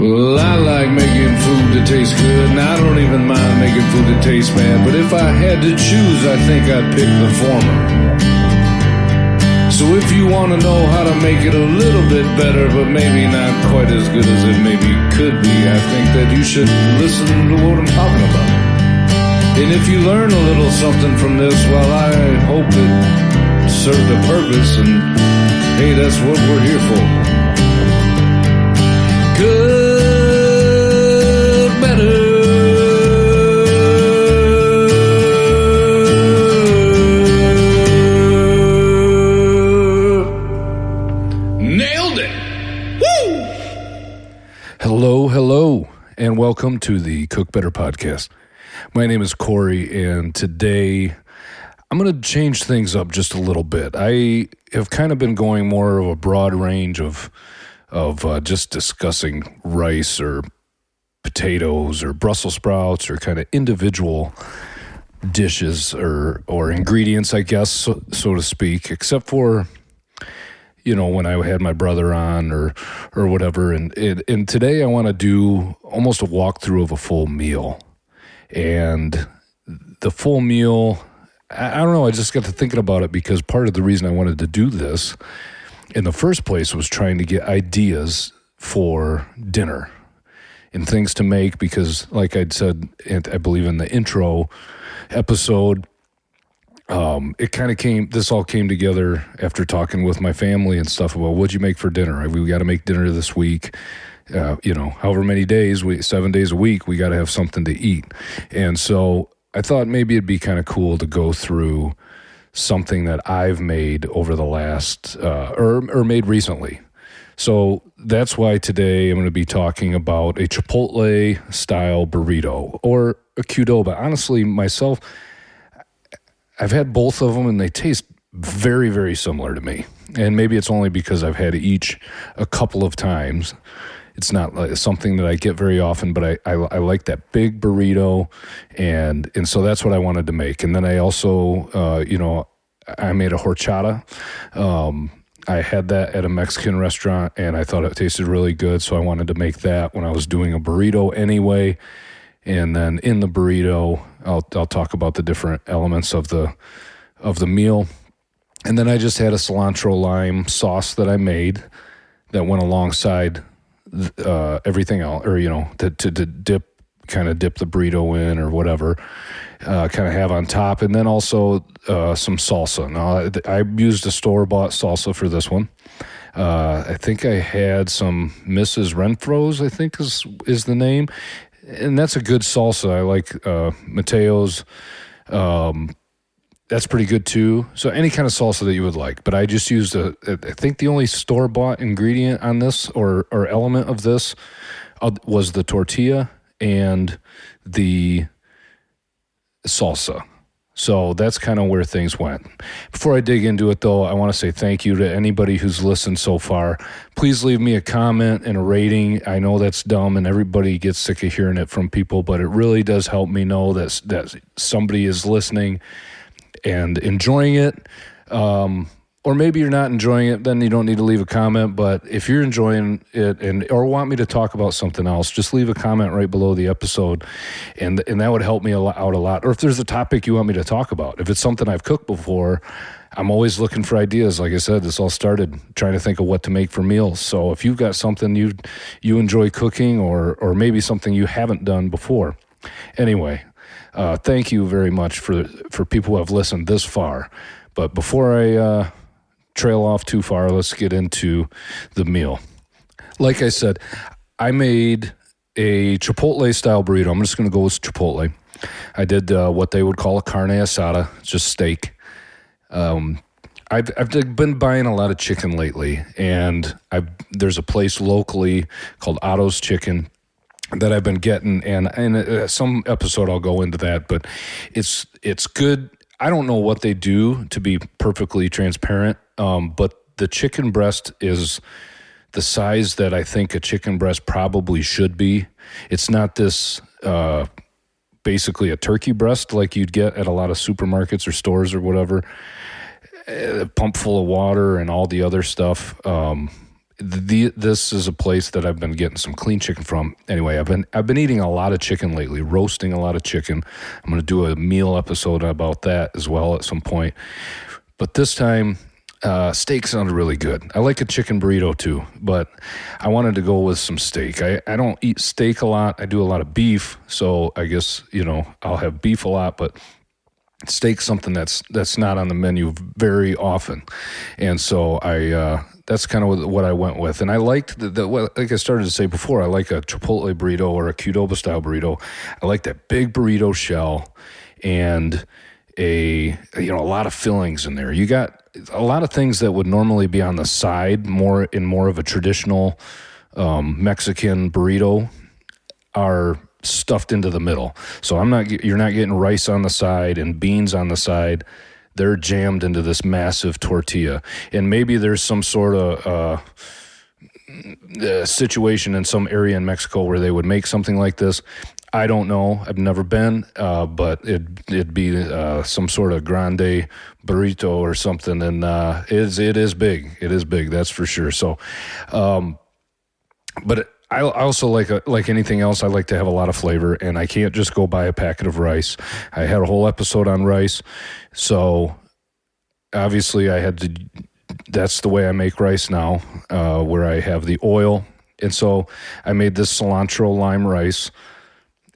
Well, I like making food that tastes good, and I don't even mind making food that tastes bad. But if I had to choose, I think I'd pick the former. So if you want to know how to make it a little bit better, but maybe not quite as good as it maybe could be, I think that you should listen to what I'm talking about. And if you learn a little something from this, well, I hope it served a purpose, and hey, that's what we're here for. Good, better. Nailed it. Woo! Hello, and welcome to the Cook Better podcast. My name is Corey, and today I'm going to change things up just a little bit. I have kind of been going more of a broad range of just discussing rice or potatoes or Brussels sprouts or kind of individual dishes or ingredients, I guess, so to speak, except for, you know, when I had my brother on or whatever. And today I want to do almost a walkthrough of a full meal. And the full meal, I don't know, I just got to thinking about it because part of the reason I wanted to do this in the first place was trying to get ideas for dinner and things to make because, like I'd said, I believe in the intro episode, this all came together after talking with my family and stuff about what'd you make for dinner? We got to make dinner this week. However many days, 7 days a week, we got to have something to eat. And so I thought maybe it'd be kind of cool to go through something that I've made over the last, or made recently. So that's why today I'm going to be talking about a Chipotle style burrito or a Qdoba. Honestly, myself, I've had both of them and they taste very, very similar to me. And maybe it's only because I've had each a couple of times. It's not like something that I get very often, but I like that big burrito, and so that's what I wanted to make. And then I also, I made a horchata. I had that at a Mexican restaurant, and I thought it tasted really good, so I wanted to make that when I was doing a burrito anyway. And then in the burrito, I'll talk about the different elements of the meal. And then I just had a cilantro lime sauce that I made that went alongside everything else, or to dip the burrito in or whatever, kind of have on top, and then also some salsa. Now I used a store-bought salsa for this one. I think I had some Mrs. Renfro's, I think is the name, and that's a good salsa. I like Mateo's. That's pretty good too. So any kind of salsa that you would like. But I just used I think the only store-bought ingredient on this or element of this was the tortilla and the salsa. So that's kind of where things went. Before I dig into it, though, I want to say thank you to anybody who's listened so far. Please leave me a comment and a rating. I know that's dumb and everybody gets sick of hearing it from people, but it really does help me know that somebody is listening and enjoying it, or maybe you're not enjoying it, then you don't need to leave a comment. But if you're enjoying it or want me to talk about something else, just leave a comment right below the episode, and that would help me out a lot. Or if there's a topic you want me to talk about, if it's something I've cooked before, I'm always looking for ideas. Like I said, this all started trying to think of what to make for meals. So if you've got something you enjoy cooking, or maybe something you haven't done before, anyway. Thank you very much for people who have listened this far. But before I trail off too far, let's get into the meal. Like I said, I made a Chipotle-style burrito. I'm just going to go with Chipotle. I did what they would call a carne asada, just steak. I've been buying a lot of chicken lately, and there's a place locally called Otto's Chicken that I've been getting, and some episode I'll go into that, but it's good. I don't know what they do, to be perfectly transparent, but the chicken breast is the size that I think a chicken breast probably should be. It's not this basically a turkey breast like you'd get at a lot of supermarkets or stores or whatever, pumped full of water and all the other stuff. This is a place that I've been getting some clean chicken from. Anyway, I've been eating a lot of chicken lately, roasting a lot of chicken. I'm going to do a meal episode about that as well at some point. But this time, steak sounded really good. I like a chicken burrito too, but I wanted to go with some steak. I don't eat steak a lot. I do a lot of beef, so I guess, I'll have beef a lot, but steak's something that's not on the menu very often. And so that's kind of what I went with. And I liked like I started to say before, I like a Chipotle burrito or a Qdoba style burrito. I like that big burrito shell and a lot of fillings in there. You got a lot of things that would normally be on the side, more of a traditional Mexican burrito, are stuffed into the middle. So you're not getting rice on the side and beans on the side. They're jammed into this massive tortilla. And maybe there's some sort of situation in some area in Mexico where they would make something like this. I don't know. I've never been, but it'd be some sort of Grande burrito or something. And it is big. It is big, that's for sure. So, but I also like anything else, I like to have a lot of flavor, and I can't just go buy a packet of rice. I had a whole episode on rice, so obviously that's the way I make rice now, where I have the oil. And so I made this cilantro lime rice,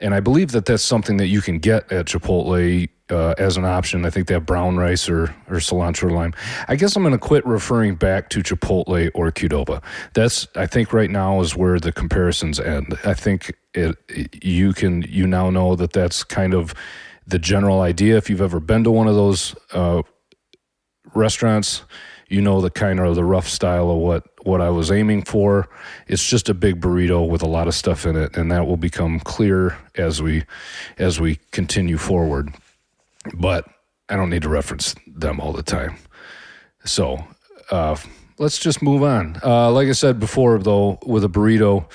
and I believe that's something that you can get at Chipotle as an option. I think they have brown rice or cilantro lime. I guess I'm going to quit referring back to Chipotle or Qdoba. I think right now is where the comparisons end. I think you now know that's kind of the general idea. If you've ever been to one of those restaurants, you know the kind of the rough style of what I was aiming for. It's just a big burrito with a lot of stuff in it, and that will become clear as we continue forward. But I don't need to reference them all the time. So let's just move on. Like I said before, though, with a burrito,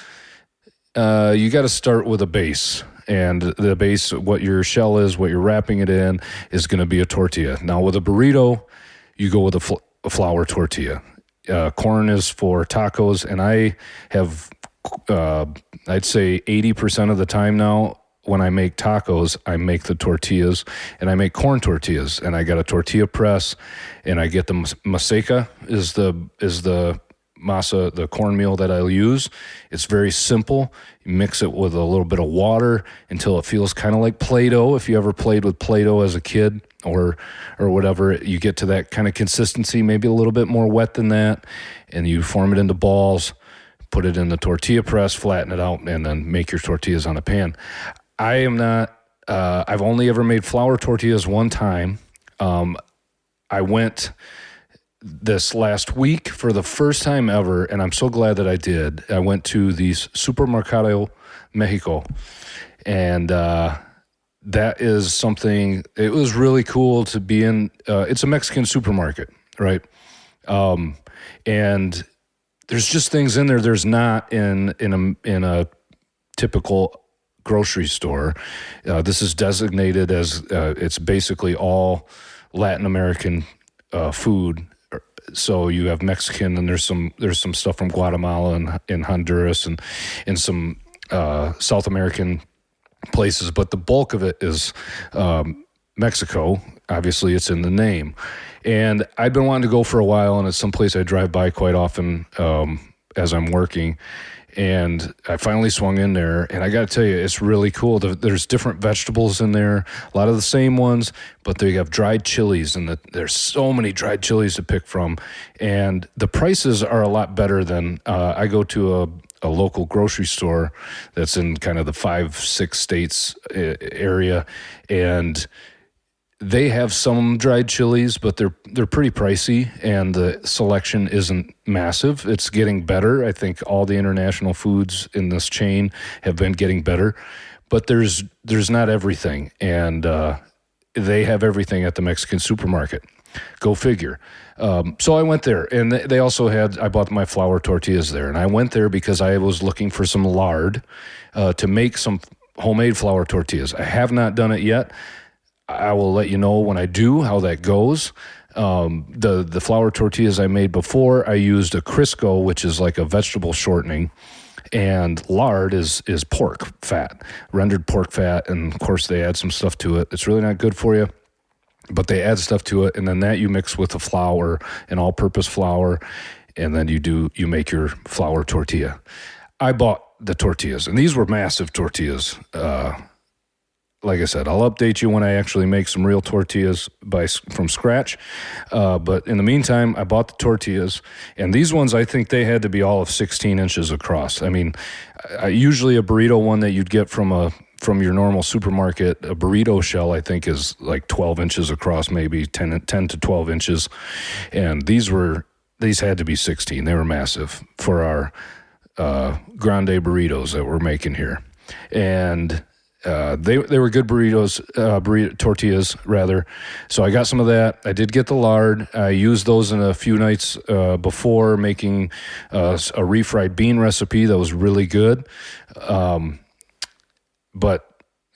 you got to start with a base. And the base, what your shell is, what you're wrapping it in, is going to be a tortilla. Now, with a burrito, you go with a flour tortilla. Corn is for tacos, and I have, I'd say 80% of the time now, when I make tacos, I make the tortillas, and I make corn tortillas, and I got a tortilla press, and I get the maseca is the masa, the cornmeal that I'll use. It's very simple. You mix it with a little bit of water until it feels kind of like Play-Doh. If you ever played with Play-Doh as a kid or whatever, you get to that kind of consistency, maybe a little bit more wet than that, and you form it into balls, put it in the tortilla press, flatten it out, and then make your tortillas on a pan. I am not, I've only ever made flour tortillas one time. I went this last week for the first time ever, and I'm so glad that I did. I went to the Supermercado Mexico, and that is something, it was really cool to be in. It's a Mexican supermarket, right? And there's just things in there there's not in a typical grocery store. This is designated as it's basically all Latin American food. So you have Mexican, and there's some stuff from Guatemala and Honduras and some South American places, but the bulk of it is Mexico. Obviously, it's in the name. And I've been wanting to go for a while, and it's someplace I drive by quite often as I'm working. And I finally swung in there, and I got to tell you, it's really cool. There's different vegetables in there, a lot of the same ones, but they have dried chilies, and there's so many dried chilies to pick from. And the prices are a lot better than I go to a local grocery store that's in kind of the 5-6 states area, and they have some dried chilies, but they're pretty pricey, and the selection isn't massive. It's getting better. I think all the international foods in this chain have been getting better, but there's not everything, and they have everything at the Mexican supermarket. Go figure. So I went there, and they also I bought my flour tortillas there, and I went there because I was looking for some lard to make some homemade flour tortillas. I have not done it yet. I will let you know when I do how that goes. The flour tortillas I made before, I used a Crisco, which is like a vegetable shortening, and lard is pork fat, rendered pork fat, and of course they add some stuff to it. It's really not good for you, but they add stuff to it, and then that you mix with the flour, an all-purpose flour, and then you make your flour tortilla. I bought the tortillas, and these were massive tortillas. Like I said, I'll update you when I actually make some real tortillas from scratch. But in the meantime, I bought the tortillas, and these ones, I think they had to be all of 16 inches across. I mean, usually a burrito one that you'd get from your normal supermarket, a burrito shell, I think is like 12 inches across, maybe 10 to 12 inches. And these had to be 16. They were massive for our Grande burritos that we're making here. And they were good tortillas rather. So I got some of that. I did get the lard. I used those in a few nights before making a refried bean recipe that was really good. But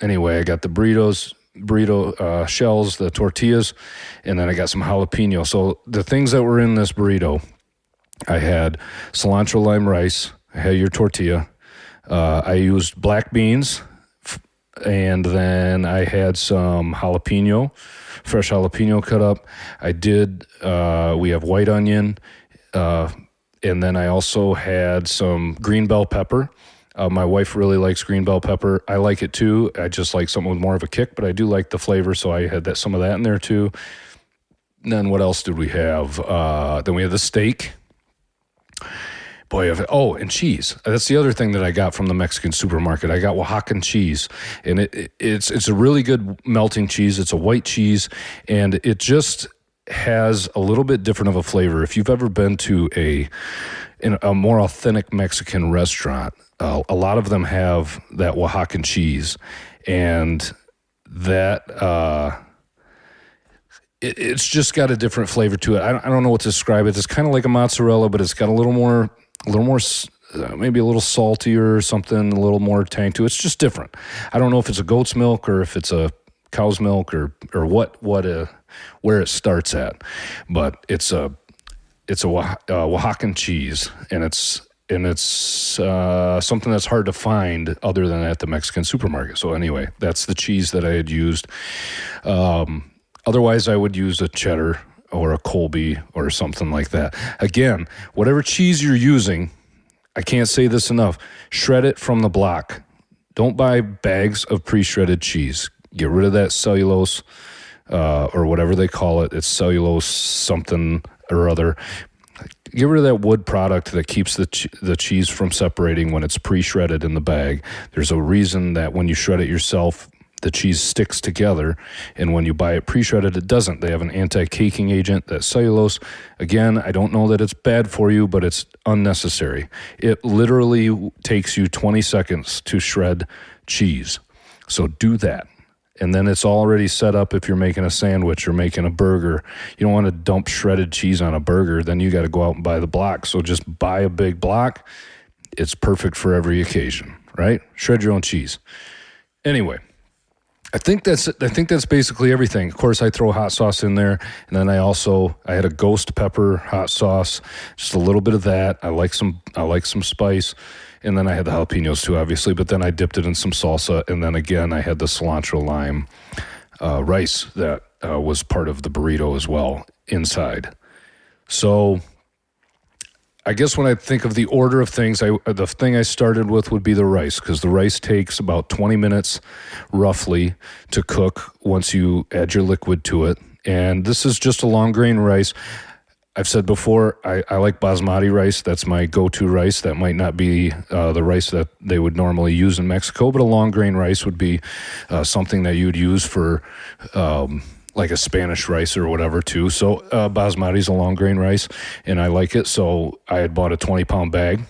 anyway, I got the burrito shells, the tortillas, and then I got some jalapeno. So the things that were in this burrito, I had cilantro lime rice. I had your tortilla. I used black beans. And then I had some fresh jalapeno cut up. We have white onion. And then I also had some green bell pepper. My wife really likes green bell pepper. I like it too. I just like something with more of a kick, but I do like the flavor. So I had some of that in there too. And then what else did we have? Then we had the steak. And cheese. That's the other thing that I got from the Mexican supermarket. I got Oaxacan cheese, and it's a really good melting cheese. It's a white cheese, and it just has a little bit different of a flavor. If you've ever been to a more authentic Mexican restaurant, a lot of them have that Oaxacan cheese, and that it's just got a different flavor to it. I don't know what to describe it. It's kind of like a mozzarella, but it's got a little more, maybe a little saltier or something, a little more tang to it. It's just different. I don't know if it's a goat's milk or if it's a cow's milk or where it starts at, but it's a Oaxacan cheese, and it's something that's hard to find other than at the Mexican supermarket. So anyway, that's the cheese that I had used. Otherwise, I would use a cheddar or a Colby or something like that. Again, whatever cheese you're using, I can't say this enough, shred it from the block. Don't buy bags of pre-shredded cheese. Get rid of that cellulose or whatever they call it. It's cellulose something or other. Get rid of that wood product that keeps the cheese from separating when it's pre-shredded in the bag. There's a reason that when you shred it yourself, the cheese sticks together, and when you buy it pre-shredded, it doesn't. They have an anti-caking agent, that cellulose. Again, I don't know that it's bad for you, but it's unnecessary. It literally takes you 20 seconds to shred cheese. So do that. And then it's already set up if you're making a sandwich or making a burger. You don't want to dump shredded cheese on a burger. Then you got to go out and buy the block. So just buy a big block. It's perfect for every occasion, right? Shred your own cheese. Anyway, I think that's basically everything. Of course, I throw hot sauce in there, and then I had a ghost pepper hot sauce, just a little bit of that. I like some spice, and then I had the jalapenos too, obviously. But then I dipped it in some salsa, and then again I had the cilantro lime rice that was part of the burrito as well inside. So I guess when I think of the order of things, the thing I started with would be the rice, because the rice takes about 20 minutes roughly to cook once you add your liquid to it. And this is just a long grain rice. I've said before, I like basmati rice. That's my go-to rice. That might not be the rice that they would normally use in Mexico, but a long grain rice would be something that you would use for like a Spanish rice or whatever too. So basmati is a long grain rice, and I like it. So I had bought a 20-pound bag,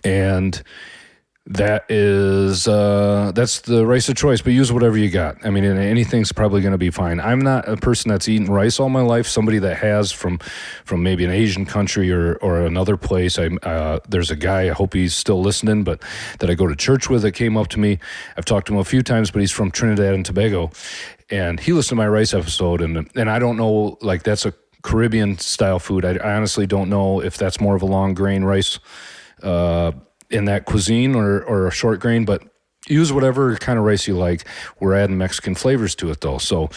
and That's the rice of choice, but use whatever you got. I mean, anything's probably going to be fine. I'm not a person that's eaten rice all my life. Somebody that has from maybe an Asian country or another place. There's a guy, I hope he's still listening, but that I go to church with that came up to me. I've talked to him a few times, but he's from Trinidad and Tobago, and he listened to my rice episode, and I don't know, like, that's a Caribbean style food. I honestly don't know if that's more of a long grain rice in that cuisine or a short grain, but use whatever kind of rice you like. We're adding Mexican flavors to it, though. So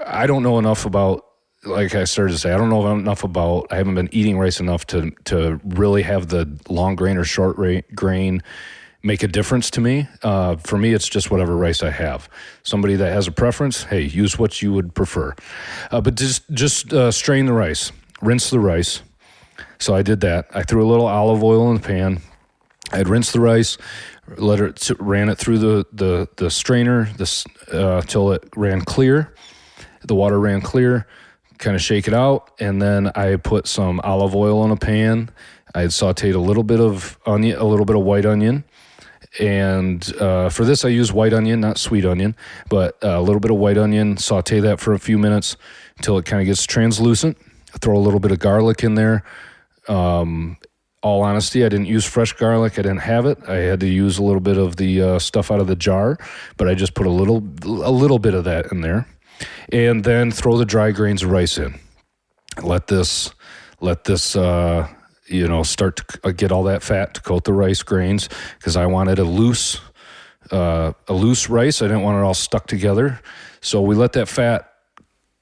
I don't know enough about, like I started to say, I don't know enough about, I haven't been eating rice enough to really have the long grain or short grain make a difference to me. For me, it's just whatever rice I have. Somebody that has a preference, hey, use what you would prefer. But just strain the rice, rinse the rice. So I did that. I threw a little olive oil in the pan. I'd rinsed the rice, ran it through the strainer till it ran clear. The water ran clear, kind of shake it out, and then I put some olive oil in a pan. I had sauteed a little bit of white onion. And for this, I use white onion, not sweet onion, but a little bit of white onion, saute that for a few minutes until it kind of gets translucent. Throw a little bit of garlic in there. All honesty, I didn't use fresh garlic. I didn't have it. I had to use a little bit of the stuff out of the jar, but I just put a little bit of that in there, and then throw the dry grains of rice in. Let this start to get all that fat to coat the rice grains, because I wanted a loose rice. I didn't want it all stuck together, so we let that fat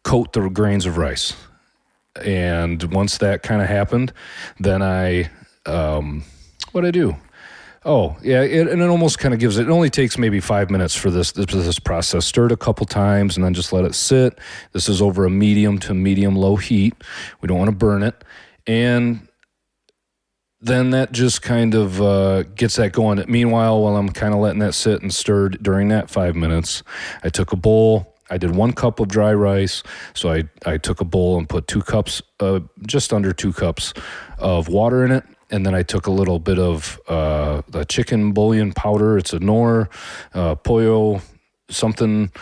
coat the grains of rice. And once that kind of happened, then what'd I do? Oh, yeah, and it almost kind of gives it only takes maybe 5 minutes for this process. Stir it a couple times and then just let it sit. This is over a medium to medium-low heat. We don't want to burn it. And then that just kind of gets that going. Meanwhile, while I'm kind of letting that sit and stirred during that 5 minutes, I took a bowl. I did 1 cup of dry rice, so I took a bowl and put 2 cups, just under 2 cups of water in it, and then I took a little bit of the chicken bouillon powder. It's a Knorr, pollo, something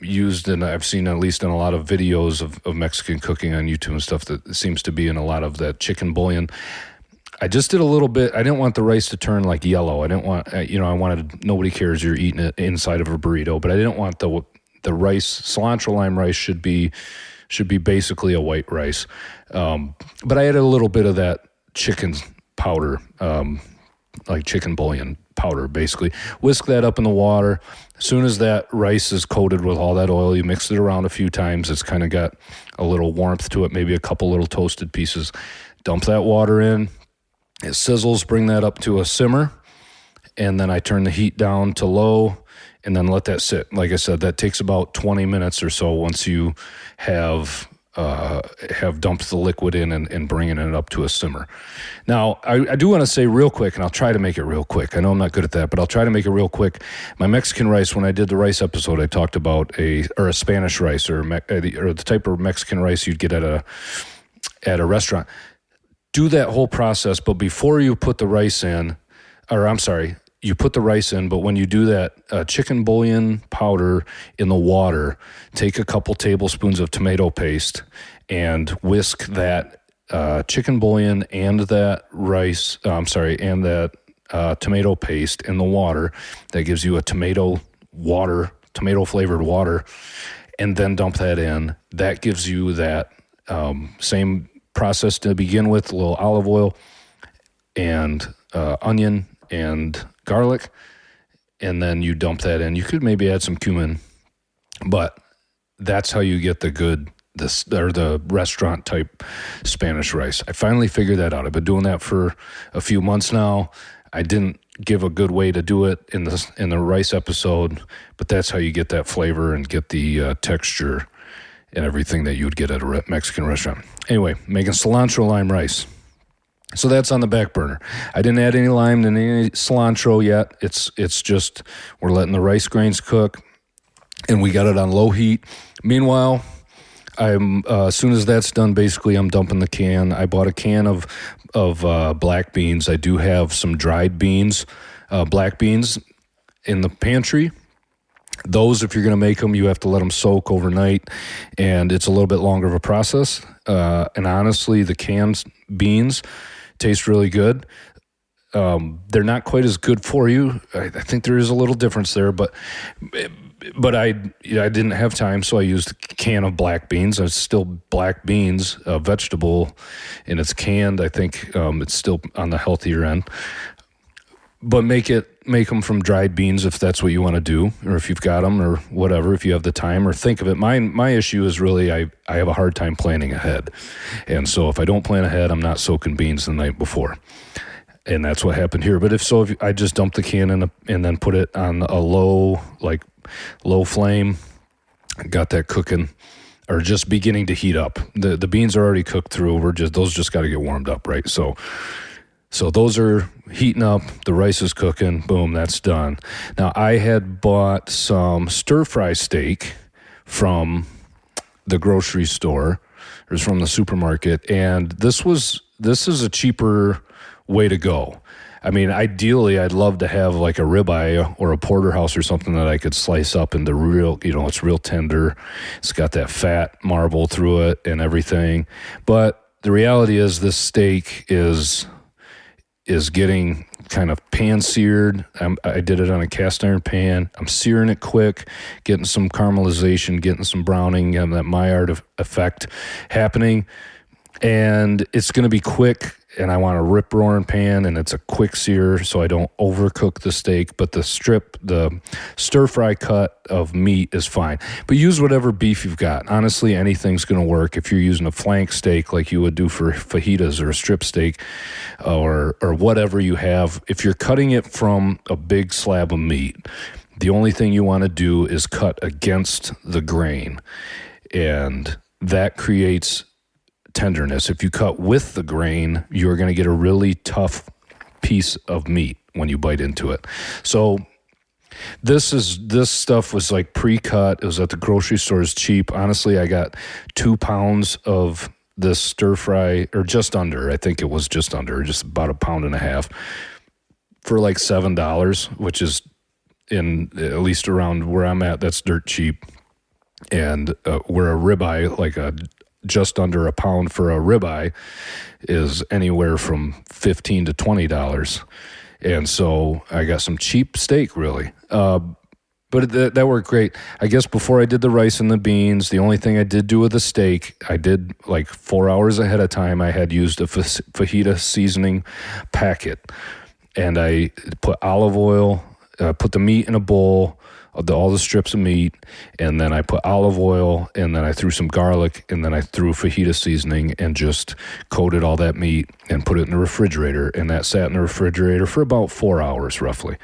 used, and I've seen at least in a lot of videos of Mexican cooking on YouTube and stuff that seems to be in a lot of that chicken bouillon. I just did a little bit. I didn't want the rice to turn like yellow. I didn't want, I wanted, nobody cares you're eating it inside of a burrito, but I didn't want the rice, cilantro lime rice should be basically a white rice. But I added a little bit of that chicken powder, like chicken bouillon powder, basically. Whisk that up in the water. As soon as that rice is coated with all that oil, you mix it around a few times. It's kind of got a little warmth to it, maybe a couple little toasted pieces. Dump that water in. It sizzles, bring that up to a simmer, and then I turn the heat down to low, and then let that sit. Like I said, that takes about 20 minutes or so once you have dumped the liquid in and bringing it up to a simmer. Now, I do want to say real quick, and I'll try to make it real quick. I know I'm not good at that, but I'll try to make it real quick. My Mexican rice, when I did the rice episode, I talked about a Spanish rice or the type of Mexican rice you'd get at a restaurant. Do that whole process, but before you put the rice in, you put the rice in, but when you do that chicken bouillon powder in the water, take a couple tablespoons of tomato paste and whisk that chicken bouillon and that rice, and that tomato paste in the water. That gives you a tomato flavored water, and then dump that in. That gives you that same process to begin with, a little olive oil and onion and garlic, and then you dump that in. You could maybe add some cumin, but that's how you get the restaurant type Spanish rice. I finally figured that out. I've been doing that for a few months now. I didn't give a good way to do it in the rice episode, but that's how you get that flavor and get the texture and everything that you would get at a Mexican restaurant. Anyway, making cilantro lime rice. So that's on the back burner. I didn't add any lime and any cilantro yet. It's just we're letting the rice grains cook, and we got it on low heat. Meanwhile, I'm as soon as that's done, basically I'm dumping the can. I bought a can of black beans. I do have some dried beans, black beans in the pantry. Those, if you're going to make them, you have to let them soak overnight, and it's a little bit longer of a process. And honestly, the canned beans taste really good. They're not quite as good for you. I think there is a little difference there, but I didn't have time, so I used a can of black beans. It's still black beans, a vegetable, and it's canned. I think it's still on the healthier end. But make them from dried beans if that's what you want to do, or if you've got them, or whatever, if you have the time, or think of it. My issue is really I have a hard time planning ahead. And so if I don't plan ahead, I'm not soaking beans the night before. And that's what happened here. But if I just dump the can in and then put it on a low flame, got that cooking, or just beginning to heat up. The beans are already cooked through. Those just got to get warmed up, right? So those are heating up. The rice is cooking. Boom, that's done. Now, I had bought some stir-fry steak from the grocery store. It was from the supermarket, and this is a cheaper way to go. I mean, ideally, I'd love to have like a ribeye or a porterhouse or something that I could slice up into real, it's real tender. It's got that fat marble through it and everything. But the reality is this steak is getting kind of pan-seared. I did it on a cast iron pan. I'm searing it quick, getting some caramelization, getting some browning, and that Maillard effect happening. And it's going to be quick, and I want a rip-roaring pan, and it's a quick sear so I don't overcook the steak. But the stir-fry cut of meat is fine. But use whatever beef you've got. Honestly, anything's going to work. If you're using a flank steak like you would do for fajitas or a strip steak or whatever you have, if you're cutting it from a big slab of meat, the only thing you want to do is cut against the grain, and that creates tenderness. If you cut with the grain, you're going to get a really tough piece of meat when you bite into it. So this stuff was like pre-cut. It was at the grocery store. It's cheap. Honestly, I got 2 pounds of this stir fry, or just under. I think it was just under, just about 1.5 pounds for like $7, which is in at least around where I'm at. That's dirt cheap. And where a ribeye, like just under a pound for a ribeye, is anywhere from $15 to $20. And so I got some cheap steak, really. But that worked great. I guess before I did the rice and the beans, the only thing I did do with the steak, I did like 4 hours ahead of time, I had used a fajita seasoning packet. And I put olive oil, put the meat in a bowl, all the strips of meat, and then I put olive oil, and then I threw some garlic, and then I threw fajita seasoning and just coated all that meat and put it in the refrigerator, and that sat in the refrigerator for about 4 hours roughly.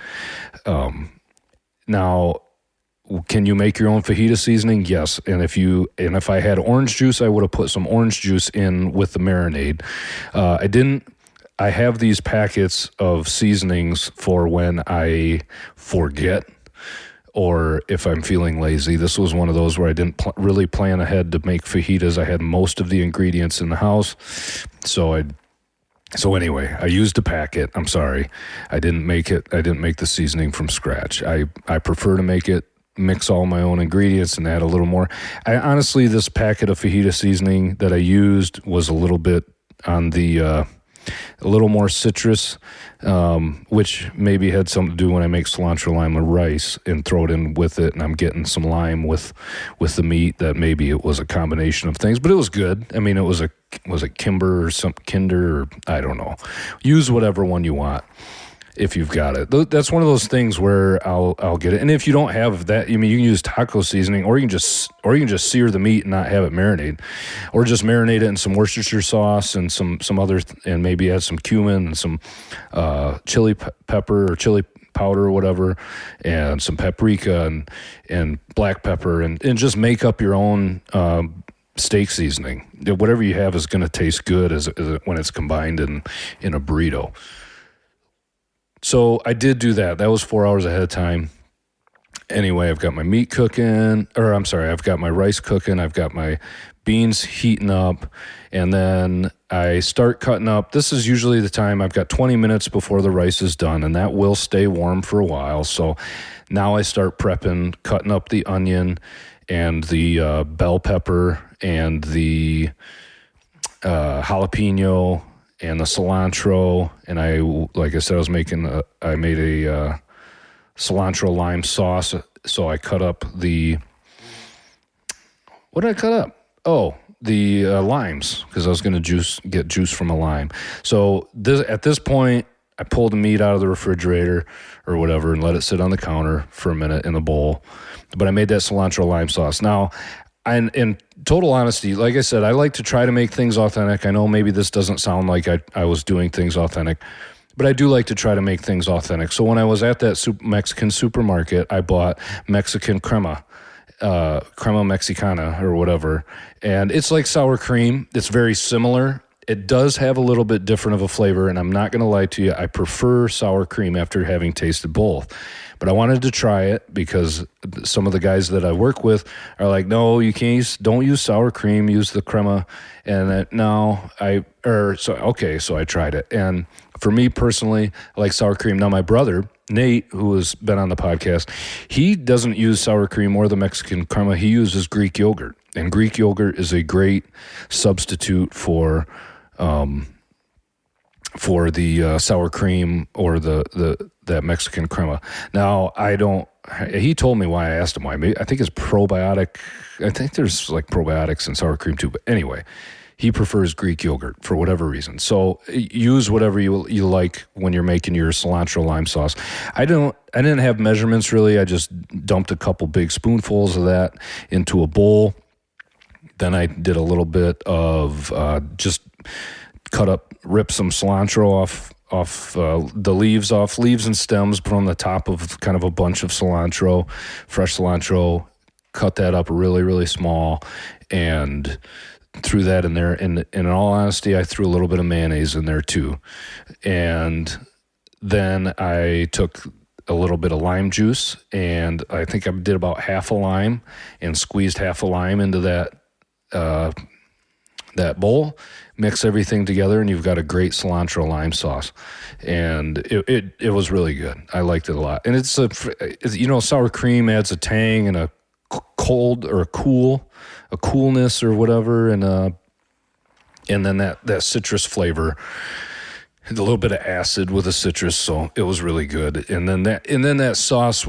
Now, can you make your own fajita seasoning? Yes. And if I had orange juice, I would have put some orange juice in with the marinade. I didn't. I have these packets of seasonings for when I forget, or if I'm feeling lazy. This was one of those where I didn't really plan ahead to make fajitas. I had most of the ingredients in the house. So anyway, I used a packet. I'm sorry. I didn't make the seasoning from scratch. I prefer to mix all my own ingredients and add a little more. Honestly, this packet of fajita seasoning that I used was a little bit on the a little more citrus, which maybe had something to do when I make cilantro lime and rice and throw it in with it, and I'm getting some lime with the meat. That maybe it was a combination of things, but it was good. I mean, was it Kimber or some Kinder, or I don't know. Use whatever one you want if you've got it. That's one of those things where I'll get it. And if you don't have that, I mean, you can use taco seasoning, or you can just sear the meat and not have it marinate, or just marinate it in some Worcestershire sauce and some other, and maybe add some cumin and some chili pepper or chili powder or whatever, and some paprika and black pepper, and just make up your own steak seasoning. Whatever you have is going to taste good as when it's combined in a burrito. So I did do that. That was 4 hours ahead of time. anyway, I've got my meat cooking, I've got my rice cooking, I've got my beans heating up, and then I start cutting up. This is usually the time I've got 20 minutes before the rice is done, and that will stay warm for a while. So now I start prepping, cutting up the onion and the bell pepper and the jalapeno and the cilantro. And like I said, I made a cilantro lime sauce. So I cut up what did I cut up? Oh, the limes, because I was going to get juice from a lime. So at this point, I pulled the meat out of the refrigerator or whatever and let it sit on the counter for a minute in a bowl. But I made that cilantro lime sauce. Now, in total honesty, like I said, I like to try to make things authentic. I know maybe this doesn't sound like I was doing things authentic, but I do like to try to make things authentic. So when I was at that Mexican supermarket, I bought Mexican crema mexicana or whatever, and it's like sour cream. It's very similar. It does have a little bit different of a flavor, and I'm not going to lie to you, I prefer sour cream after having tasted both. But I wanted to try it because some of the guys that I work with are like, no, you can't don't use sour cream, use the crema. And so I tried it. And for me personally, I like sour cream. Now my brother, Nate, who has been on the podcast, he doesn't use sour cream or the Mexican crema. He uses Greek yogurt. And Greek yogurt is a great substitute for the sour cream or that Mexican crema. Now, he told me why. I asked him why. I think it's probiotic. I think there's like probiotics in sour cream too. But anyway, he prefers Greek yogurt for whatever reason. So use whatever you like when you're making your cilantro lime sauce. I didn't have measurements really. I just dumped a couple big spoonfuls of that into a bowl. Then I did a little bit of just rip some cilantro off the leaves and stems, put on the top of kind of a bunch of cilantro, fresh cilantro, cut that up really, really small, and threw that in there. And in all honesty, I threw a little bit of mayonnaise in there too. And then I took a little bit of lime juice, and I think I did about half a lime and squeezed half a lime into that bowl, mix everything together, and you've got a great cilantro lime sauce. And it was really good. I liked it a lot. And it's sour cream adds a tang and a cold or a coolness or whatever, and then that citrus flavor, a little bit of acid with a citrus, so it was really good. And then that sauce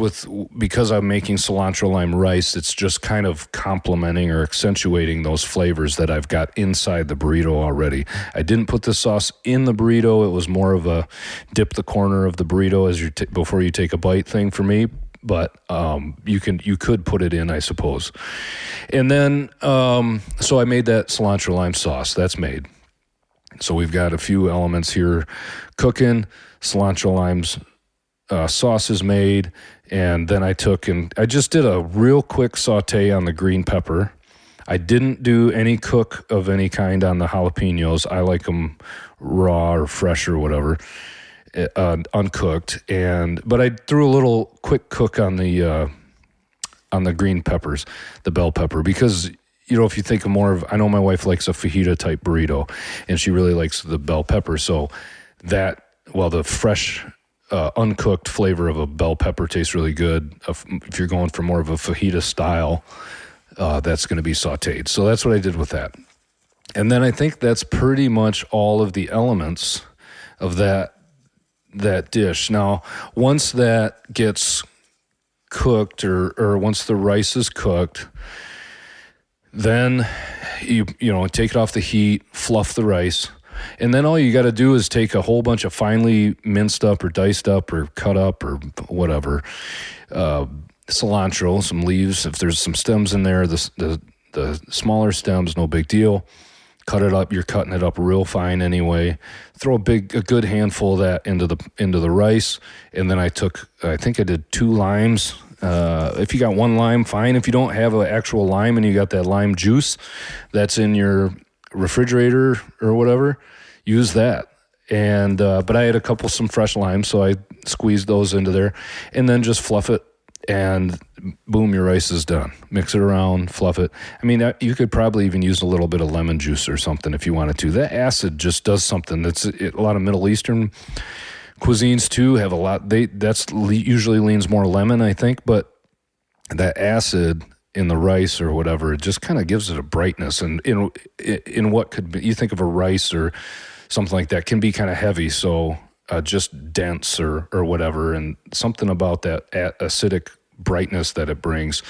because I'm making cilantro lime rice, it's just kind of complementing or accentuating those flavors that I've got inside the burrito already. I didn't put the sauce in the burrito. It was more of a dip the corner of the burrito before you take a bite thing for me. But you could put it in, I suppose. And then so I made that cilantro lime sauce. That's made. So we've got a few elements here cooking. Cilantro lime's sauce is made, and then I just did a real quick saute on the green pepper. I didn't do any cook of any kind on the jalapenos. I like them raw or fresh or whatever, uncooked. But I threw a little quick cook on the green peppers, the bell pepper, because if you think of I know my wife likes a fajita type burrito, and she really likes the bell pepper. So the fresh, uncooked flavor of a bell pepper tastes really good. If you're going for more of a fajita style, that's going to be sauteed. So that's what I did with that. And then I think that's pretty much all of the elements of that dish. Now, once that gets cooked or once the rice is cooked, then you take it off the heat, fluff the rice, and then all you got to do is take a whole bunch of finely minced up or diced up or cut up or whatever cilantro, some leaves. If there's some stems in there, the smaller stems, no big deal. Cut it up. You're cutting it up real fine anyway. Throw a good handful of that into the rice, and then I think I did 2 limes. If you got 1 lime, fine. If you don't have an actual lime and you got that lime juice that's in your refrigerator or whatever, use that. And but I had some fresh limes, so I squeezed those into there, and then just fluff it and boom, your rice is done. Mix it around, fluff it. I mean, you could probably even use a little bit of lemon juice or something if you wanted to. That acid just does something. A lot of Middle Eastern cuisines too have a lot. Usually leans more lemon, I think, but that acid in the rice or whatever, it just kind of gives it a brightness. And in what could be, you think of a rice or something like that, can be kind of heavy, so just dense or whatever, and something about that acidic brightness that it brings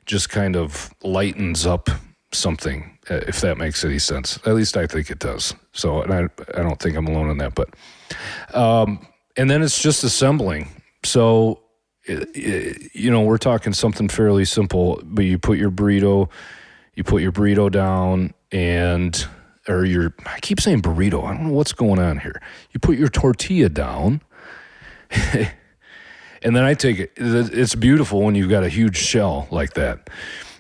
just kind of lightens up something, if that makes any sense. At least I think it does. So, and I don't think I'm alone in that, but and then it's just assembling. So, we're talking something fairly simple, but you put your burrito down, I keep saying burrito. I don't know what's going on here. You put your tortilla down, and then I take it. It's beautiful when you've got a huge shell like that,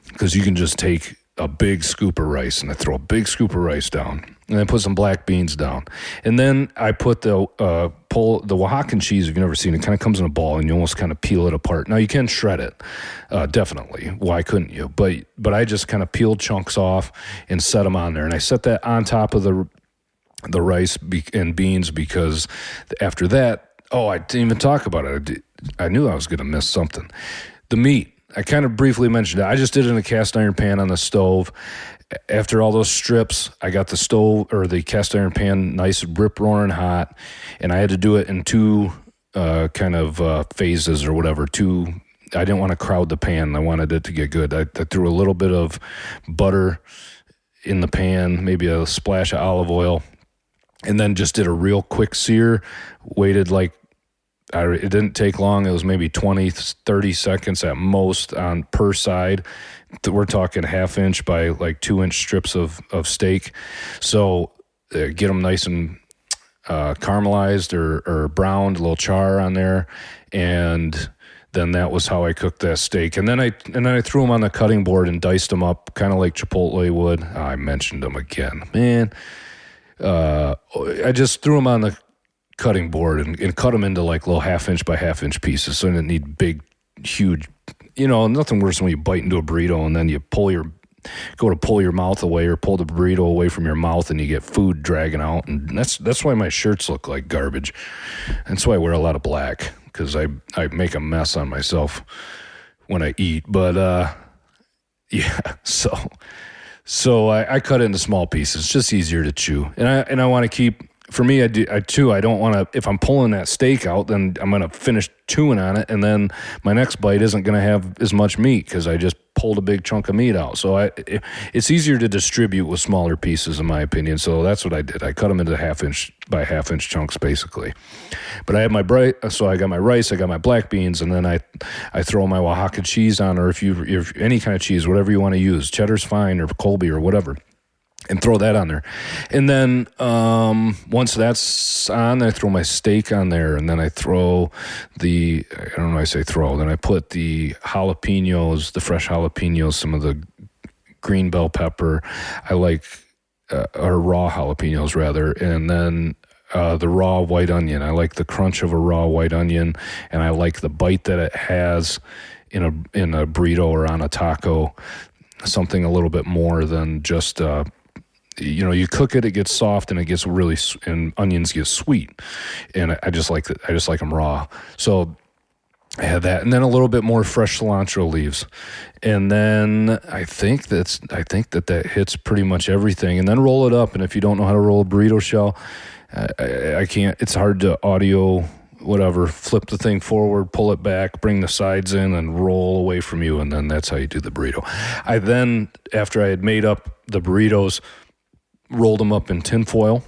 because you can just take a big scoop of rice, and I throw a big scoop of rice down, and then put some black beans down. And then I put the Oaxacan cheese, if you've never seen it, kind of comes in a ball, and you almost kind of peel it apart. Now, you can shred it, definitely. Why couldn't you? But I just kind of peeled chunks off and set them on there. And I set that on top of the rice and beans, because after that, I didn't even talk about it. I knew I was going to miss something. The meat. I kind of briefly mentioned it. I just did it in a cast iron pan on the stove. After all those strips, I got the stove or the cast iron pan nice rip-roaring hot, and I had to do it in two phases or whatever. I didn't want to crowd the pan. I wanted it to get good. I threw a little bit of butter in the pan, maybe a splash of olive oil, and then just did a real quick sear. Waited it didn't take long. It was maybe 20, 30 seconds at most per side. We're talking 1/2 inch by 2 inch strips of steak. So get them nice and caramelized or browned, a little char on there. And then that was how I cooked that steak. And then I threw them on the cutting board and diced them up, kind of like Chipotle would. I mentioned them again. Man, I just threw them on the cutting board and cut them into little 1/2 inch by 1/2 inch pieces. So I didn't need big, huge, nothing worse than when you bite into a burrito and then you pull your mouth away or pull the burrito away from your mouth and you get food dragging out. And that's why my shirts look like garbage. That's why I wear a lot of black, because I make a mess on myself when I eat. But yeah, so I cut it into small pieces. It's just easier to chew. And I want to keep. For me, I don't want to, if I'm pulling that steak out, then I'm going to finish chewing on it, and then my next bite isn't going to have as much meat because I just pulled a big chunk of meat out. So it's easier to distribute with smaller pieces, in my opinion. So that's what I did. I cut them into 1/2 inch by 1/2 inch chunks, basically. But I have so I got my rice, I got my black beans, and then I throw my Oaxaca cheese on, or if any kind of cheese, whatever you want to use, cheddar's fine or Colby or whatever, and throw that on there. And then once that's on, I throw my steak on there, and then I throw then I put the jalapenos, the fresh jalapenos, some of the green bell pepper. I like, or raw jalapenos rather, and then the raw white onion. I like the crunch of a raw white onion, and I like the bite that it has in a burrito or on a taco, something a little bit more than just you cook it, it gets soft, and it gets and onions get sweet, and I just like that. I just like them raw. So I had that, and then a little bit more fresh cilantro leaves, and then I think that hits pretty much everything. And then roll it up. And if you don't know how to roll a burrito shell, I can't. It's hard to audio. Whatever, flip the thing forward, pull it back, bring the sides in, and roll away from you, and then that's how you do the burrito. I then, after I had made up the burritos, rolled them up in tin foil.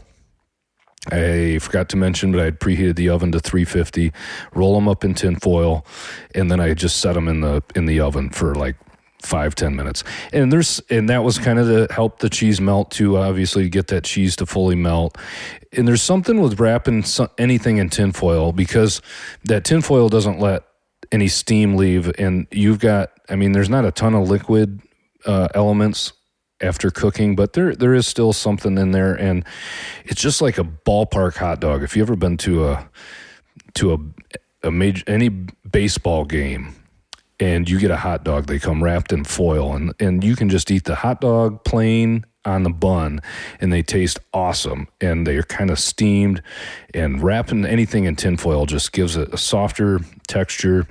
I forgot to mention, but I had preheated the oven to 350. Roll them up in tin foil, and then I just set them in the oven for 5-10 minutes. And that was kind of to help the cheese melt too, obviously, to get that cheese to fully melt. And there's something with wrapping anything in tin foil, because that tin foil doesn't let any steam leave, and there's not a ton of liquid elements after cooking, but there is still something in there, and it's just like a ballpark hot dog. If you ever been to a major, any baseball game, and you get a hot dog. They come wrapped in foil, and you can just eat the hot dog plain on the bun, and they taste awesome, and they're kind of steamed, and wrapping anything in tinfoil just gives it a softer texture.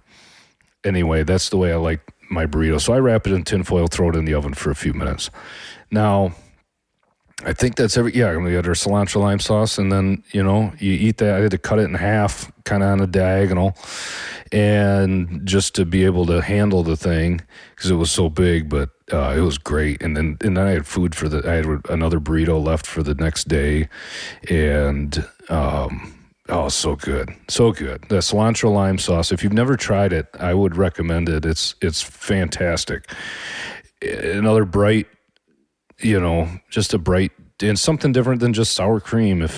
Anyway, that's the way I like my burrito. So I wrap it in tinfoil, throw it in the oven for a few minutes. Now, I think that's we got our cilantro lime sauce, and then, you eat that. I had to cut it in half, kind of on a diagonal, and just to be able to handle the thing because it was so big, but it was great. And then I had food I had another burrito left for the next day, and so good. So good. The cilantro lime sauce, if you've never tried it, I would recommend it. It's fantastic. Another bright, just a bright, and something different than just sour cream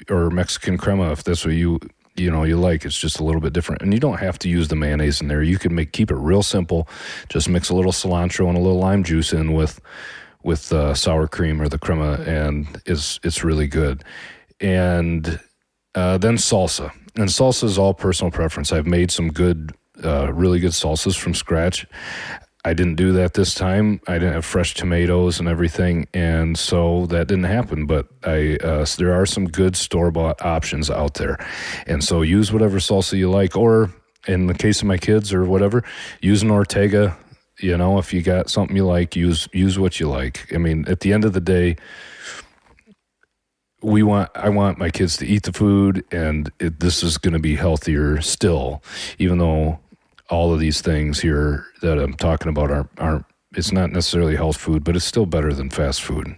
or Mexican crema, if that's what you like. It's just a little bit different. And you don't have to use the mayonnaise in there. You can keep it real simple. Just mix a little cilantro and a little lime juice in with sour cream or the crema, and it's really good. And then salsa. And salsa is all personal preference. I've made some good, really good salsas from scratch. I didn't do that this time. I didn't have fresh tomatoes and everything, and so that didn't happen. But there are some good store-bought options out there. And so use whatever salsa you like, or in the case of my kids or whatever, use an Ortega. If you got something you like, use what you like. I mean, at the end of the day, I want my kids to eat the food, and this is going to be healthier still, even though all of these things here that I'm talking about aren't, it's not necessarily health food, but it's still better than fast food.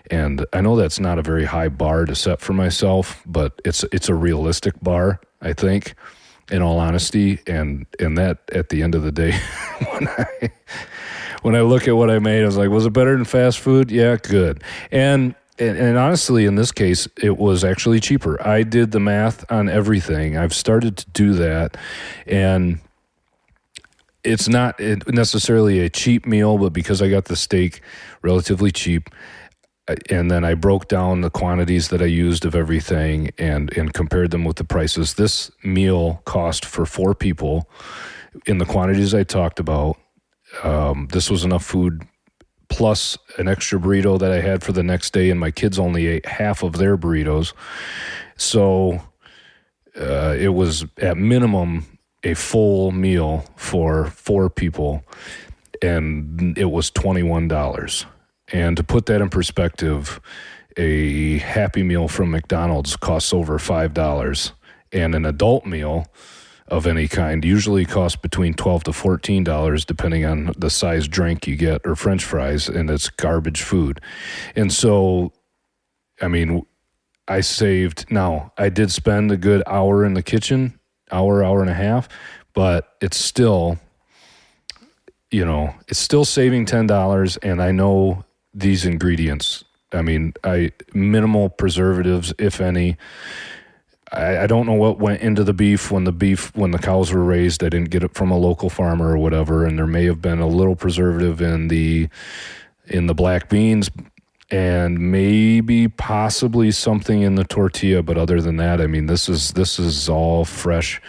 And I know that's not a very high bar to set for myself, but it's a realistic bar, I think, in all honesty. And that, at the end of the day, when I look at what I made, I was like, was it better than fast food? Yeah, good. And honestly, in this case, it was actually cheaper. I did the math on everything. I've started to do that, and it's not necessarily a cheap meal, but because I got the steak relatively cheap, and then I broke down the quantities that I used of everything and compared them with the prices. This meal cost for 4 people in the quantities I talked about. This was enough food plus an extra burrito that I had for the next day, and my kids only ate half of their burritos. So it was at minimum a full meal for 4 people, and it was $21. And to put that in perspective, a Happy Meal from McDonald's costs over $5, and an adult meal of any kind usually costs between $12 to $14, depending on the size drink you get or French fries, and it's garbage food. And so, I mean, I saved. Now, I did spend a good hour in the kitchen, hour and a half, but it's still, it's still saving $10, and I know these ingredients. I mean, minimal preservatives, if any. I don't know what went into the beef when the cows were raised. I didn't get it from a local farmer or whatever, and there may have been a little preservative in the black beans, and maybe possibly something in the tortilla. But other than that, I mean, this is all fresh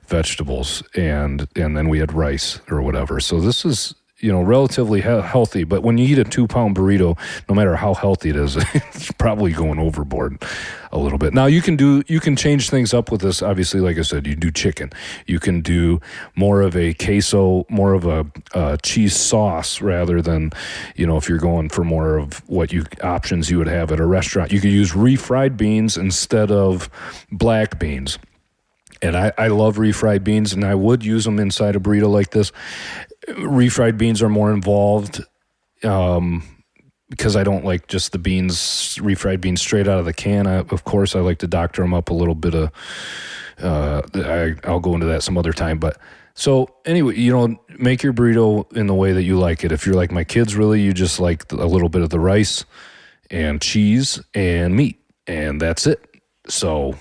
vegetables, and then we had rice or whatever. So this is, relatively healthy. But when you eat a 2-pound burrito, no matter how healthy it is, it's probably going overboard a little bit. Now, you can change things up with this. Obviously, like I said, you do chicken. You can do more of a queso, more of a cheese sauce rather than, if you're going for more of options you would have at a restaurant. You could use refried beans instead of black beans. And I love refried beans, and I would use them inside a burrito like this. Refried beans are more involved because I don't like just the refried beans straight out of the can. Of course, I like to doctor them up a little bit of, I'll go into that some other time. But so anyway, make your burrito in the way that you like it. If you're like my kids, really, you just like a little bit of the rice and cheese and meat, and that's it. So,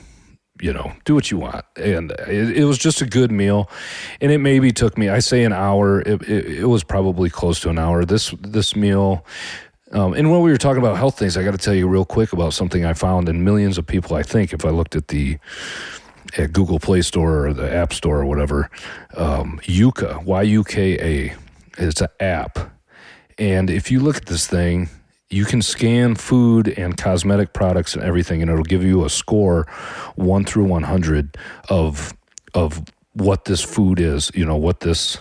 do what you want. And it was just a good meal. And it maybe took me, I say an hour. It was probably close to an hour. This meal. And when we were talking about health things, I got to tell you real quick about something I found, and millions of people, I think, if I looked at the at Google Play Store or the App Store or whatever. Yuka, Y-U-K-A. It's an app. And if you look at this thing, you can scan food and cosmetic products and everything, and it'll give you a score 1 through 100 of what this food is, what this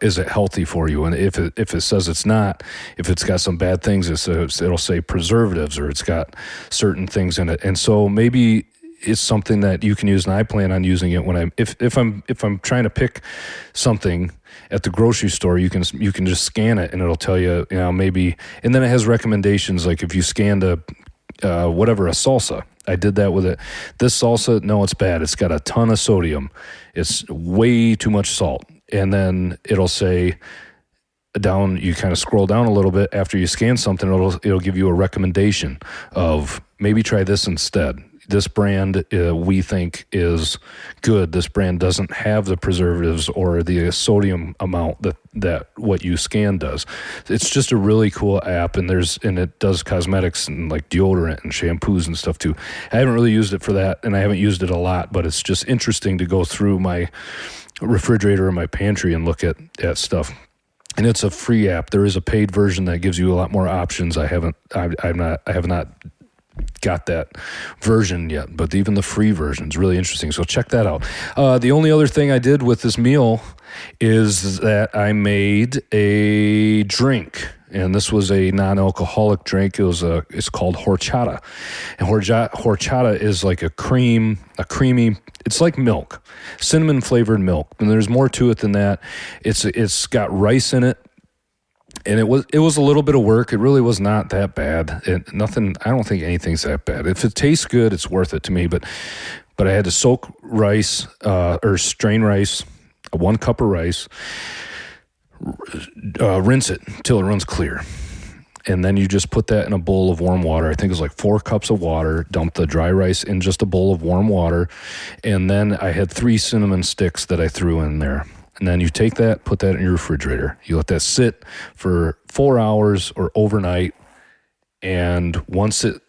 is it healthy for you? And if it says it's not, if it's got some bad things, it'll say preservatives, or it's got certain things in it. And so maybe it's something that you can use, and I plan on using it when if I'm trying to pick something at the grocery store. You can just scan it, and it'll tell you, maybe. And then it has recommendations, like if you scanned a salsa. I did that with it. This salsa, no, it's bad. It's got a ton of sodium. It's way too much salt. And then it'll say down, you kind of scroll down a little bit after you scan something, it'll give you a recommendation of maybe try this instead. This brand we think is good. This brand doesn't have the preservatives or the sodium amount that what you scan does. It's just a really cool app, and it does cosmetics and like deodorant and shampoos and stuff too. I haven't really used it for that, and I haven't used it a lot, but it's just interesting to go through my refrigerator in my pantry and look at stuff. And it's a free app. There is a paid version that gives you a lot more options. I have not got that version yet, but even the free version is really interesting. So check that out. The only other thing I did with this meal is that I made a drink, and this was a non-alcoholic drink. It's called horchata, and horchata is like a creamy. It's like milk, cinnamon flavored milk, and there's more to it than that. It's got rice in it. And it was a little bit of work. It really was not that bad. I don't think anything's that bad. If it tastes good, it's worth it to me. But I had to soak rice or strain rice, 1 cup of rice, rinse it until it runs clear. And then you just put that in a bowl of warm water. I think it was like 4 cups of water. Dump the dry rice in just a bowl of warm water. And then I had 3 cinnamon sticks that I threw in there. And then you take that, put that in your refrigerator. You let that sit for 4 hours or overnight. And once it,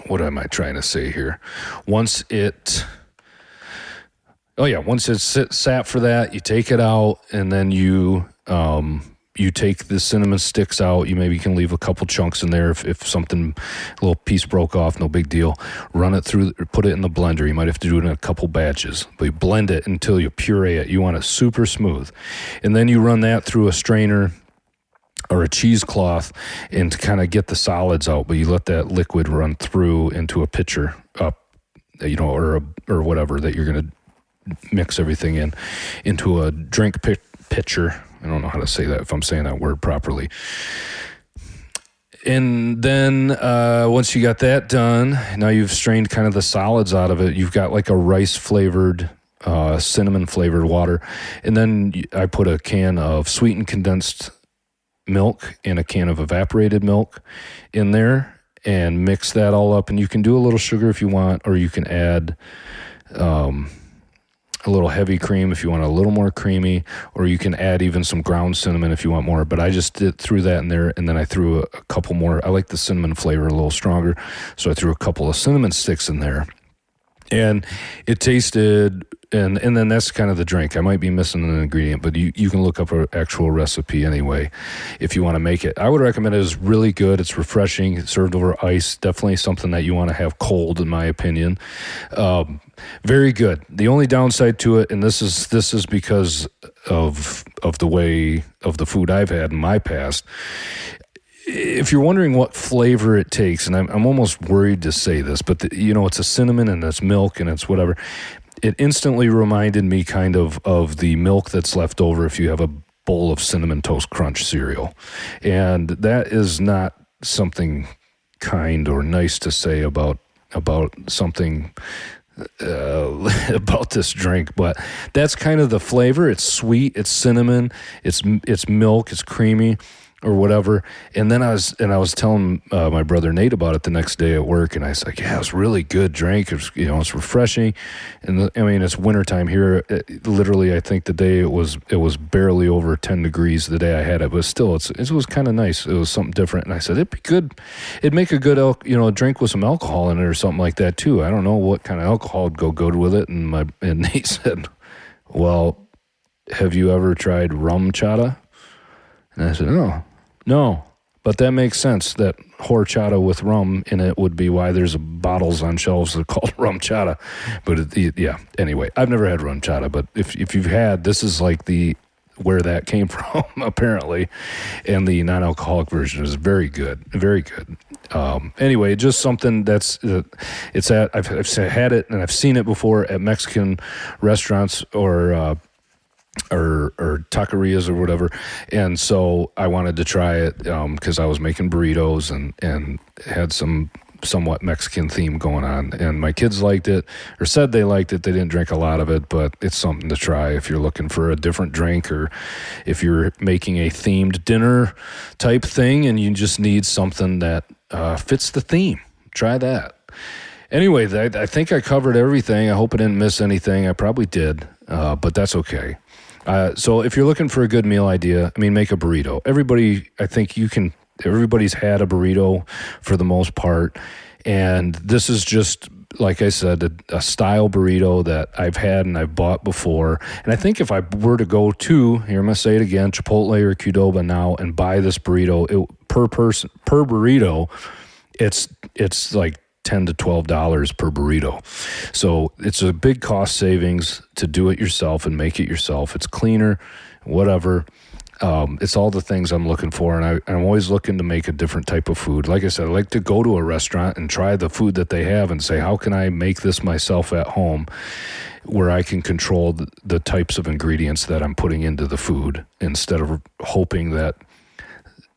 what am I trying to say here? Once it sat for that, you take it out, and then you take the cinnamon sticks out. You maybe can leave a couple chunks in there if something, a little piece broke off, no big deal. Run it through, put it in the blender. You might have to do it in a couple batches, but you blend it until you puree it. You want it super smooth. And then you run that through a strainer or a cheesecloth and to kind of get the solids out, but you let that liquid run through into a pitcher or whatever that you're going to mix everything into a drink pitcher. I don't know how to say that, if I'm saying that word properly. And then once you got that done, now you've strained kind of the solids out of it. You've got like a rice-flavored, cinnamon-flavored water. And then I put a can of sweetened condensed milk and a can of evaporated milk in there and mix that all up. And you can do a little sugar if you want, or you can add a little heavy cream if you want a little more creamy, or you can add even some ground cinnamon if you want more. But I just threw that in there, and then I threw a couple more. I like the cinnamon flavor a little stronger, so I threw a couple of cinnamon sticks in there. And it tasted, and then that's kind of the drink. I might be missing an ingredient, but you can look up an actual recipe anyway if you want to make it. I would recommend it. It's really good. It's refreshing. It's served over ice. Definitely something that you want to have cold, in my opinion. Very good. The only downside to it, and this is because of the way of the food I've had in my past. If you're wondering what flavor it takes, and I'm almost worried to say this, but it's a cinnamon and it's milk and it's whatever. It instantly reminded me kind of the milk that's left over if you have a bowl of Cinnamon Toast Crunch cereal. And that is not something kind or nice to say about something about this drink, but that's kind of the flavor. It's sweet, it's cinnamon, it's milk, it's creamy. or whatever. And then I was telling my brother Nate about it the next day at work, and I was like, yeah, it was really good drink. It was, it's refreshing. And it's wintertime here. Literally, I think the day it was barely over 10 degrees the day I had it, but still, it was kind of nice. It was something different. And I said, it'd be good. It'd make a good, a drink with some alcohol in it or something like that too. I don't know what kind of alcohol would go good with it. And Nate said, well, have you ever tried rum chata? And I said, no, but that makes sense that horchata with rum in it would be why there's bottles on shelves that are called rum chata. But anyway, I've never had rum chata, but if you've had, this is like where that came from apparently, and the non-alcoholic version is very good. Anyway, just something that's I've had it and I've seen it before at Mexican restaurants or taquerias or whatever, and so I wanted to try it because I was making burritos and had some somewhat Mexican theme going on, and my kids liked it or said they liked it. They didn't drink a lot of it, but it's something to try if you're looking for a different drink or if you're making a themed dinner type thing and you just need something that fits the theme. Try that. Anyway, I think I covered everything. I hope I didn't miss anything. I probably did, but that's okay. So if you're looking for a good meal idea, make a burrito. Everybody's had a burrito for the most part. And this is just, like I said, a style burrito that I've had and I've bought before. And I think if I were to go to, here I'm going to say it again, Chipotle or Qdoba now and buy this burrito, per burrito, it's like $10 to $12 per burrito. So it's a big cost savings to do it yourself and make it yourself. It's cleaner, whatever. It's all the things I'm looking for, and I'm always looking to make a different type of food. Like I said, I like to go to a restaurant and try the food that they have and say, how can I make this myself at home where I can control the types of ingredients that I'm putting into the food instead of hoping that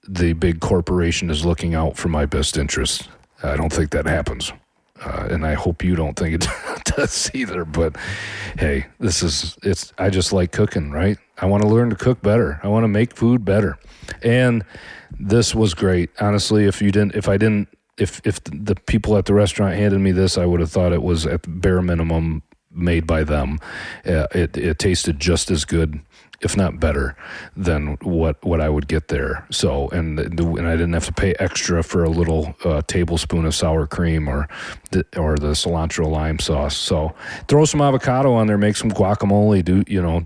the big corporation is looking out for my best interests. I don't think that happens. And I hope you don't think it does either. But hey, I just like cooking, right? I want to learn to cook better. I want to make food better. And this was great. Honestly, if the people at the restaurant handed me this, I would have thought it was at the bare minimum made by them. It tasted just as good, if not better, than what I would get there. So, and I didn't have to pay extra for a little tablespoon of sour cream or the cilantro lime sauce. So, throw some avocado on there, make some guacamole,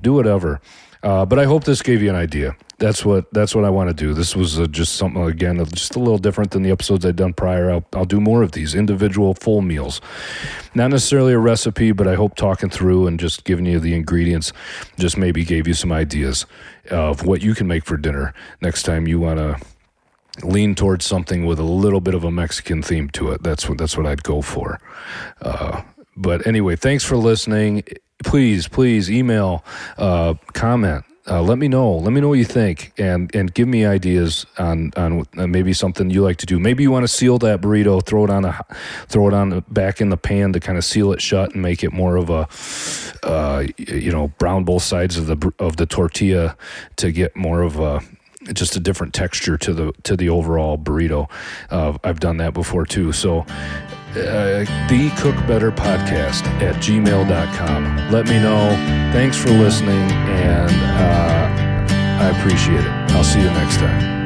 do whatever. But I hope this gave you an idea. That's what I want to do. This was just something, again, just a little different than the episodes I've done prior. I'll do more of these individual full meals. Not necessarily a recipe, but I hope talking through and just giving you the ingredients just maybe gave you some ideas of what you can make for dinner next time you want to lean towards something with a little bit of a Mexican theme to it. That's what I'd go for. But anyway, thanks for listening. Please email, comment. Let me know what you think, and give me ideas on maybe something you like to do. Maybe you want to seal that burrito, throw it on back in the pan to kind of seal it shut and make it more of a brown both sides of the tortilla to get more of just a different texture to the overall burrito. I've done that before too. So the Cook Better Podcast at gmail.com. Let me know. Thanks for listening, and I appreciate it. I'll see you next time.